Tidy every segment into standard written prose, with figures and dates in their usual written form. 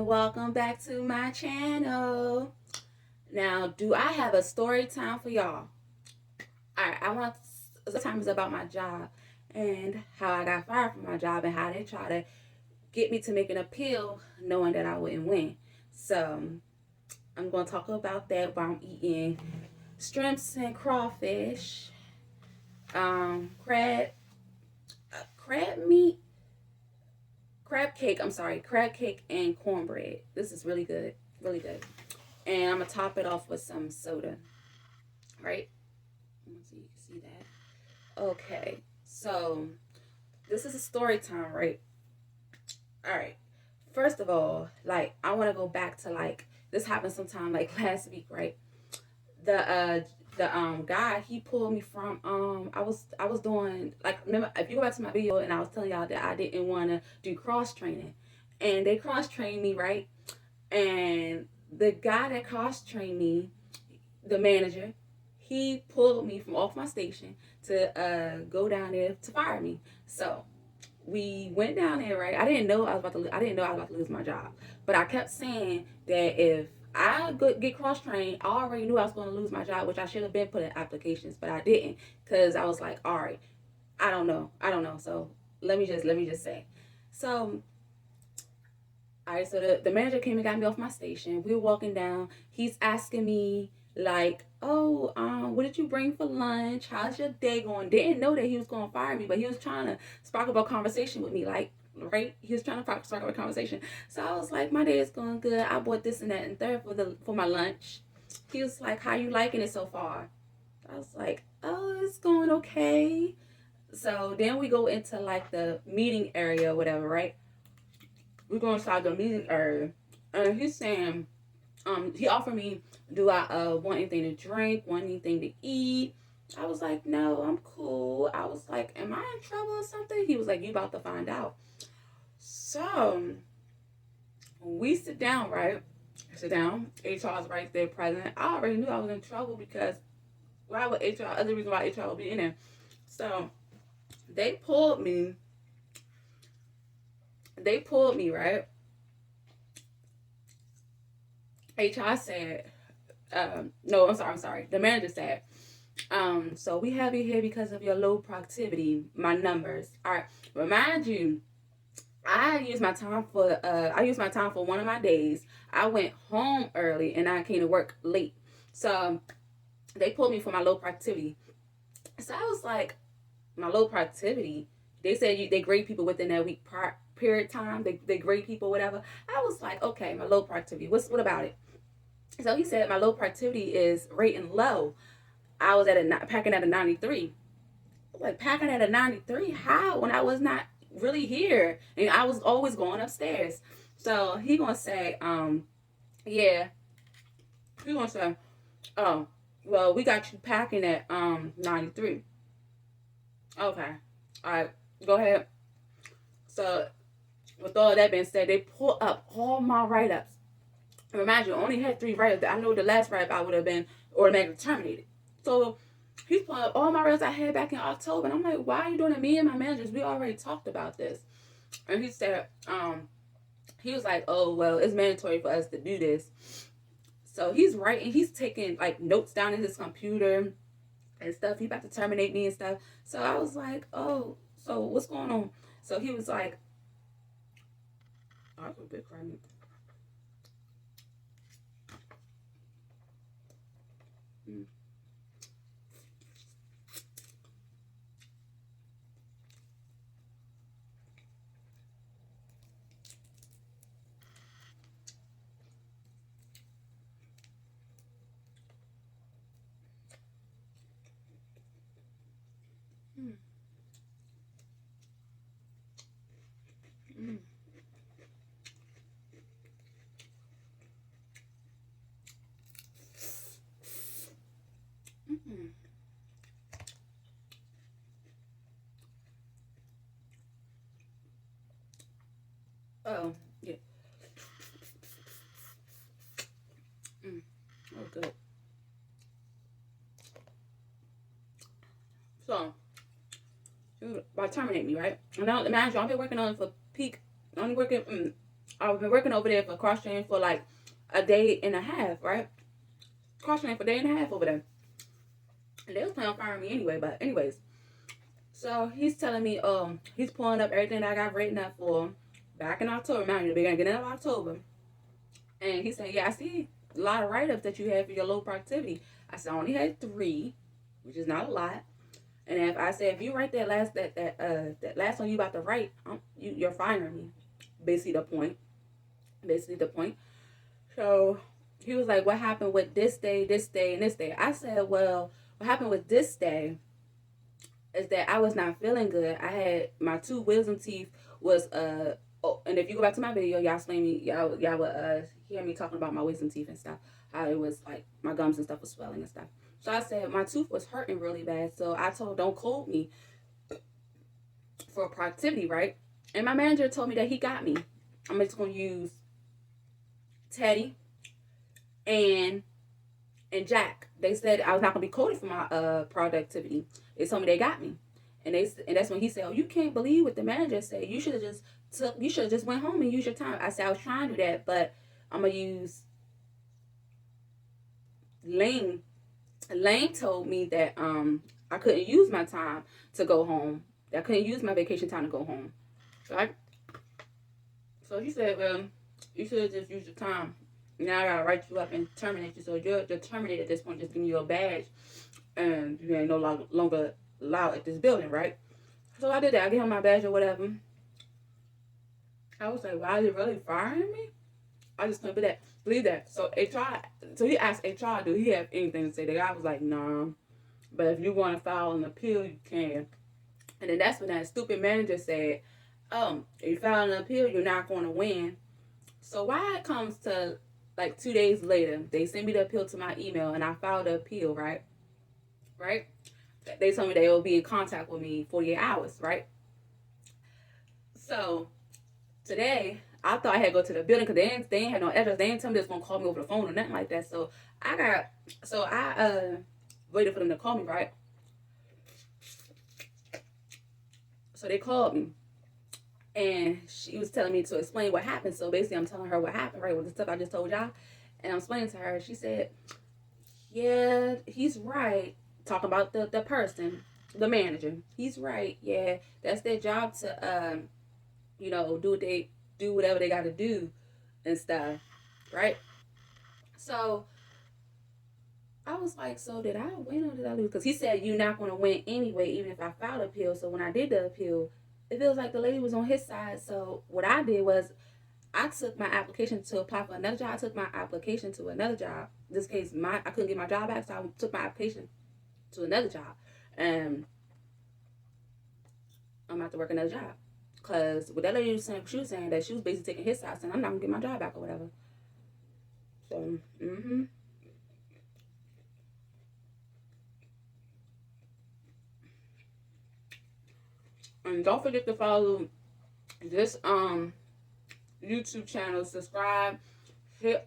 and welcome back to my channel. Now, do I have a story time for y'all? Alright, I want the time is about my job and how I got fired from my job and how they try to get me to make an appeal knowing that I wouldn't win. So, I'm going to talk about that while I'm eating shrimps and crawfish, crab cake and cornbread. This is really good, really good. And I'm gonna top it off with some soda, right? So you can see that. Okay, so this is a story time, right? All right. First of all, like I want to go back to like this happened sometime like last week, right? The guy he pulled me from I was doing like remember if you go back to my video and I was telling y'all that I didn't want to do cross training, and they cross trained me, right? And the guy that cross trained me, the manager, he pulled me from off my station to go down there to fire me. So we went down there, right? I didn't know I was about to lose my job, but I kept saying that if I get cross trained, I already knew I was going to lose my job, which I should have been putting applications, but I didn't because I was like, all right, I don't know. So let me just say, so all right, so the manager came and got me off my station. We were walking down. He's asking me like, "Oh, what did you bring for lunch? How's your day going?" Didn't know that he was going to fire me, but he was trying to spark up a conversation with me, like, right? He was trying to spark up a conversation. So I was like, "My day is going good. I bought this and that and third for my lunch." He was like, "How you liking it so far?" I was like, "Oh, it's going okay." So then we go into like the meeting area or whatever, right? We're going inside the meeting area, and he's saying, he offered me, do I want anything to drink, want anything to eat? I was like, no, I'm cool. I was like, am I in trouble or something? He was like, you about to find out. So we sit down, right? Sit down. HR's right there present. I already knew I was in trouble because why would HR? Other reason why HR would be in there. So they pulled me. They pulled me, right? HR said, no, I'm sorry. The manager said, so we have you here because of your low productivity, my numbers. All right, remind you, I used my time for one of my days. I went home early and I came to work late. So they pulled me for my low productivity. So I was like, my low productivity. They said they grade people within that week period time. They grade people, whatever. I was like, okay, my low productivity. What about it? So he said my low productivity is rating low. I was packing at a 93. Like packing at a 93? How? When I was not really here and I was always going upstairs. So he gonna say, yeah. He gonna say, oh, well, we got you packing at 93. Okay. All right. Go ahead. So with all that being said, they pull up all my write-ups. Remind you, I only had 3 write-ups. I know the last write-up I would have been automatically terminated. So he's pulling up all my write-ups I had back in October. And I'm like, why are you doing it? Me and my managers, we already talked about this. And he said, he was like, oh, well, it's mandatory for us to do this. So he's writing, he's taking like notes down in his computer and stuff. He about to terminate me and stuff. So I was like, oh, so what's going on? So he was like, oh, that's a big crime. Mm. Mm. Mm. Mm. Oh, yeah. Mm. Oh, good. So, he was about to terminate me, right? And now, imagine, I've been working on it for peak. Only working I've been working over there for cross training for like a day and a half, right? Cross training for a day and a half over there. And they was planning on firing me anyway, but anyways. So he's telling me, he's pulling up everything that I got written up for back in October, mind you, the beginning of October. And he said, yeah, I see a lot of write-ups that you have for your low productivity. I said, I only had 3, which is not a lot. And if I said, if you write that last one you about to write, you're firing me. Basically the point. Basically the point. So he was like, what happened with this day, and this day? I said, well, what happened with this day is that I was not feeling good. I had my 2 wisdom teeth was oh, and if you go back to my video, y'all explain me, y'all would hear me talking about my wisdom teeth and stuff. How it was like my gums and stuff was swelling and stuff. So I said my tooth was hurting really bad. So I told don't code me for productivity, right? And my manager told me that he got me. I'm just gonna use Teddy and Jack. They said I was not gonna be coded for my productivity. They told me they got me, and that's when he said, "Oh, you can't believe what the manager said. You should have just went home and used your time." I said I was trying to do that, but I'm gonna use Lane. Lane told me that I couldn't use my time to go home. I couldn't use my vacation time to go home. So he said, well, you should have just used your time. Now I gotta write you up and terminate you. So you're terminated at this point, just giving you a badge, and you ain't no longer allowed at this building, right? So I did that. I gave him my badge or whatever. I was like, why are you really firing me? I just couldn't believe that. So he asked HR, do he have anything to say? The guy was like, nah. But if you want to file an appeal, you can. And then that's when that stupid manager said, if you file an appeal, you're not going to win. So why it comes to like 2 days later, they send me the appeal to my email and I filed the appeal, right? Right? They told me they will be in contact with me 48 hours, right? So today, I thought I had to go to the building because they ain't had no address. They ain't tell me they was going to call me over the phone or nothing like that. So I waited for them to call me, right? So they called me. And she was telling me to explain what happened. So basically, I'm telling her what happened, right, with the stuff I just told y'all. And I'm explaining to her. She said, yeah, he's right. Talking about the person, the manager. He's right. Yeah, that's their job to, do whatever they got to do and stuff, right? So I was like, so did I win or did I lose? Because he said you're not going to win anyway, even if I filed an appeal. So when I did the appeal, it feels like the lady was on his side. So what I did was I took my application to apply for another job. I took my application to another job. In this case, I couldn't get my job back, so I took my application to another job. And I'm about to work another job. Because what that lady was saying, she was saying that she was basically taking his side, saying I'm not going to get my job back or whatever. So, And don't forget to follow this YouTube channel. Subscribe, hit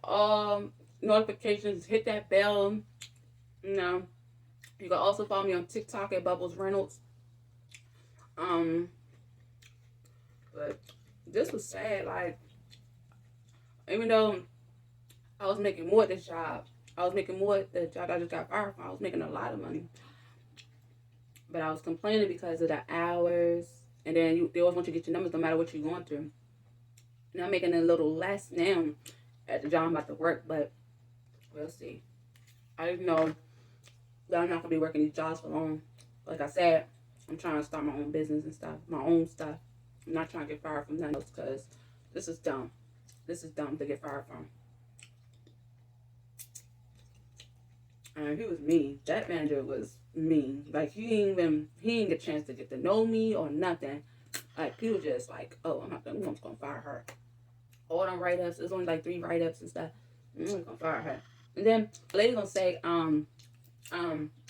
notifications, hit that bell. You know, you can also follow me on TikTok at Bubbles Reynolds. But this was sad. Like, even though I was making more at this job, I was making more at the job I just got fired from. I was making a lot of money, but I was complaining because of the hours. And then they always want you to get your numbers no matter what you're going through. And I'm making a little less now at the job I'm about to work, but we'll see. I just know that I'm not gonna be working these jobs for long. Like I said, I'm trying to start my own business and stuff, my own stuff. I'm not trying to get fired from nothing else because this is dumb. This is dumb to get fired from. And he was mean. That manager was mean. Like he didn't get a chance to get to know me or nothing. Like he was just like, oh, I'm just gonna fire her. All them write-ups, there's only like 3 write-ups and stuff. I'm just gonna fire her. And then the lady gonna say,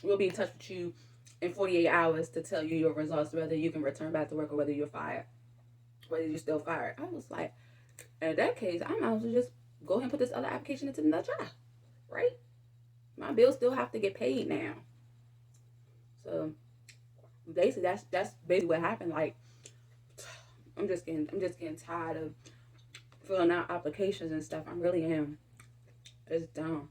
we'll be in touch with you in 48 hours to tell you your results, whether you can return back to work or whether you're fired, whether you're still fired. I was like, in that case, I might as well just go ahead and put this other application into another job, right? My bills still have to get paid now. So basically, that's basically what happened. Like, I'm just getting tired of filling out applications and stuff. I really am. It's dumb.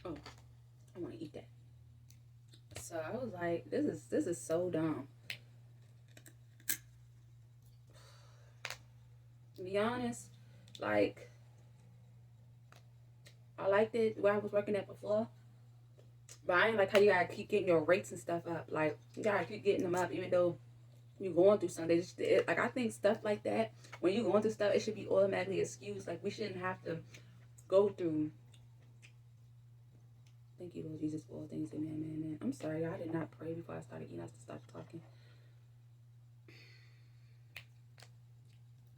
Oh, I want to eat that. So I was like, this is so dumb. To be honest, like I liked it where I was working at before. But I ain't like how you gotta keep getting your rates and stuff up. Like you gotta keep getting them up even though you're going through something. Like I think stuff like that, when you're going through stuff, it should be automatically excused. Like we shouldn't have to go through. Thank you, Lord Jesus, for all things. Amen, amen, amen. I'm sorry, I did not pray before I started eating. I just started talking.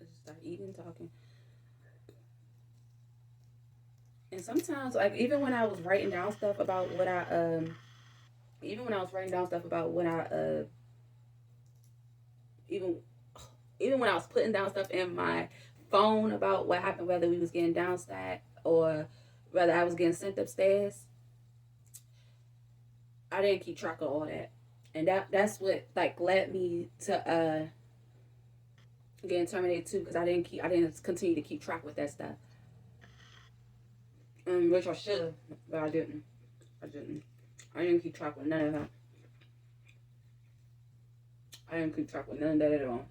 I just started eating, talking. And sometimes, like even when I was writing down stuff about what I even when I was writing down stuff about when I even even when I was putting down stuff in my phone about what happened, whether we was getting downstairs or whether I was getting sent upstairs, I didn't keep track of all that. And that's what like led me to getting terminated too, because I didn't continue to keep track with that stuff. Which I should have, but I didn't. I didn't. I didn't keep track with none of that. I didn't keep track with none of that at all.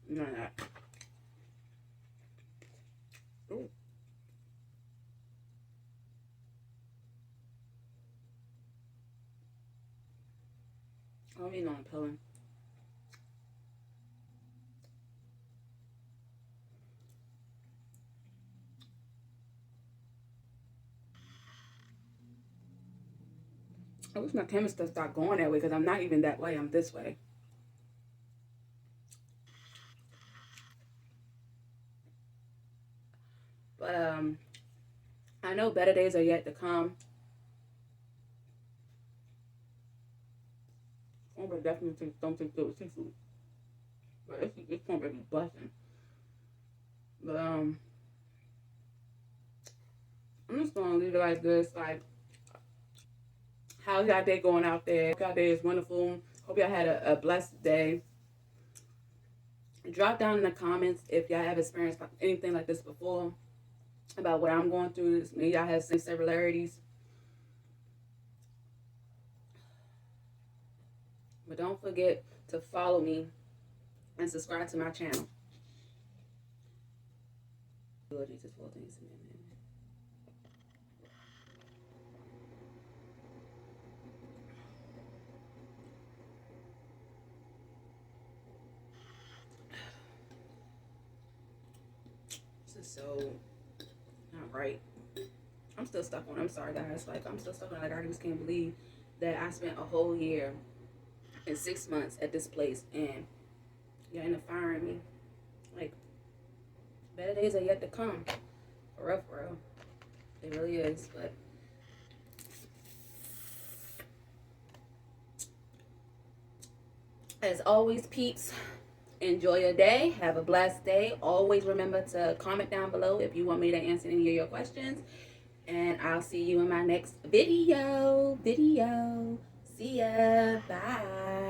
None of that. Ooh. I don't even know I'm pulling. I wish my camera stuff stopped going that way because I'm not even that way. I'm this way. But I know better days are yet to come. I'm gonna definitely take something to seafood. But it's gonna be busting. But I'm just gonna leave it like this. Like, how's y'all day going out there? Hope y'all day is wonderful. Hope y'all had a blessed day. Drop down in the comments if y'all have experienced anything like this before, about what I'm going through. Maybe y'all have some similarities. But don't forget to follow me and subscribe to my channel. Lord Jesus, for all things. Amen. This is so not right. I'm still stuck on it. I'm sorry, guys. Like, I'm still stuck on it. Like, I just can't believe that I spent a whole year and 6 months at this place and y'all end up firing me. Like, better days are yet to come. For real, for real. It really is. But as always, peeps, enjoy your day. Have a blessed day. Always remember to comment down below if you want me to answer any of your questions. And I'll see you in my next video. See ya. Bye.